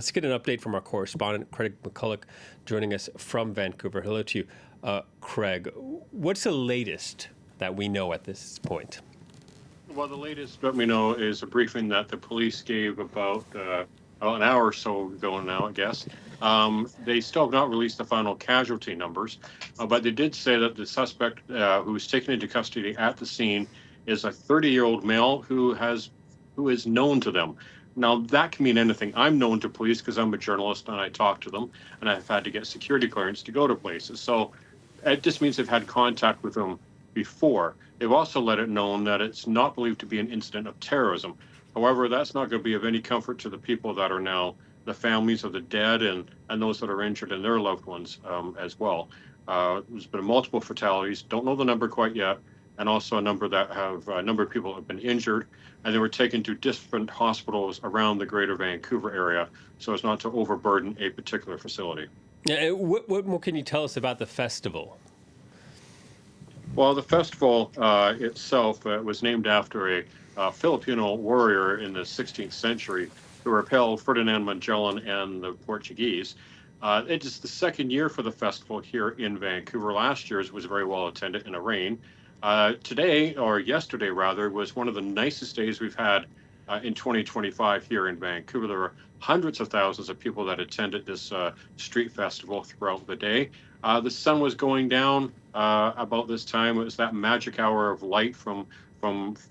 Let's get an update from our correspondent, Craig McCulloch, joining us from Vancouver. Hello to you, Craig. What's the latest that we know at this point? Well, the latest that we know is a briefing that the police gave about an hour or so ago now, I guess. They still have not released the final casualty numbers, but they did say that the suspect who was taken into custody at the scene is a 30-year-old male who is known to them. Now, that can mean anything. I'm known to police because I'm a journalist and I talk to them, and I've had to get security clearance to go to places. So it just means they've had contact with them before. They've also let it known that it's not believed to be an incident of terrorism. However, that's not going to be of any comfort to the people that are now the families of the dead and those that are injured and their loved ones as well. There's been multiple fatalities. Don't know the number quite yet. And also a number of people have been injured, and they were taken to different hospitals around the greater Vancouver area so as not to overburden a particular facility. Yeah, what more can you tell us about the festival? Well, the festival itself was named after a Filipino warrior in the 16th century who repelled Ferdinand Magellan and the Portuguese. It is the second year for the festival here in Vancouver. Last year's was very well attended in a rain. Today, or yesterday rather, was one of the nicest days we've had in 2025 here in Vancouver. There were hundreds of thousands of people that attended this street festival throughout the day. The sun was going down about this time. It was that magic hour of light from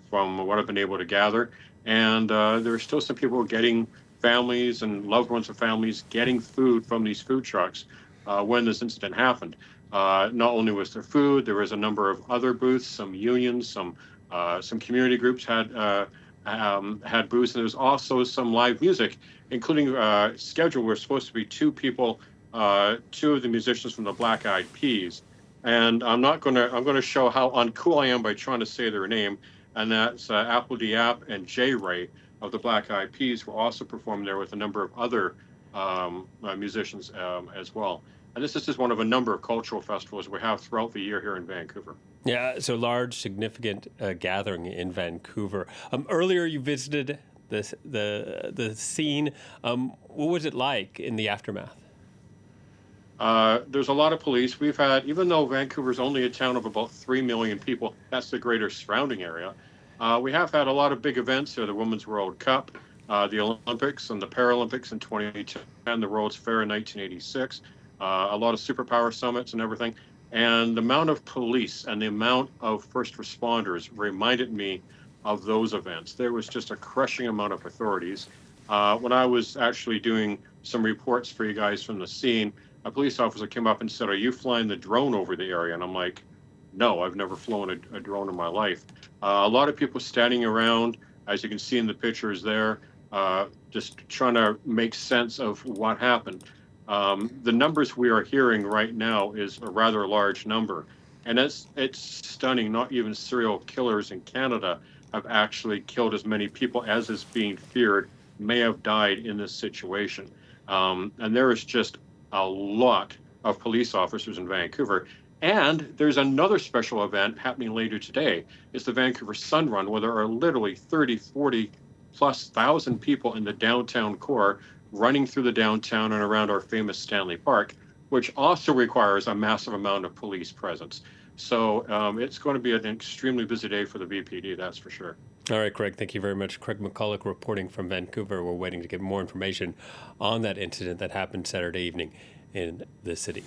what I've been able to gather. And there are still some people getting families and loved ones of families getting food from these food trucks when this incident happened. Not only was there food, there was a number of other booths, some unions, some community groups had booths, and there was also some live music, including scheduled were supposed to be two of the musicians from the Black Eyed Peas. And I'm going to show how uncool I am by trying to say their name, and that's Apple Diap and J Ray of the Black Eyed Peas were also performing there with a number of other musicians as well. And this is just one of a number of cultural festivals we have throughout the year here in Vancouver. Yeah, so large, significant gathering in Vancouver. Earlier, you visited the scene. What was it like in the aftermath? There's a lot of police. We've had, even though Vancouver's only a town of about 3 million people, that's the greater surrounding area. We have had a lot of big events here, the Women's World Cup, the Olympics and the Paralympics in 2010, the World's Fair in 1986. A lot of superpower summits and everything. And the amount of police and the amount of first responders reminded me of those events. There was just a crushing amount of authorities. When I was actually doing some reports for you guys from the scene, a police officer came up and said, "Are you flying the drone over the area?" And I'm like, "No, I've never flown a drone in my life." A lot of people standing around, as you can see in the pictures there, just trying to make sense of what happened. The numbers we are hearing right now is a rather large number, and it's stunning. Not even serial killers in Canada have actually killed as many people as is being feared may have died in this situation. And there is just a lot of police officers in Vancouver. And there's another special event happening later today. It's the Vancouver Sun Run, where there are literally 30, 40 plus thousand people in the downtown core running through the downtown and around our famous Stanley Park, which also requires a massive amount of police presence. So it's going to be an extremely busy day for the VPD, that's for sure. All right, Craig, thank you very much. Craig McCulloch reporting from Vancouver. We're waiting to get more information on that incident that happened Saturday evening in the city.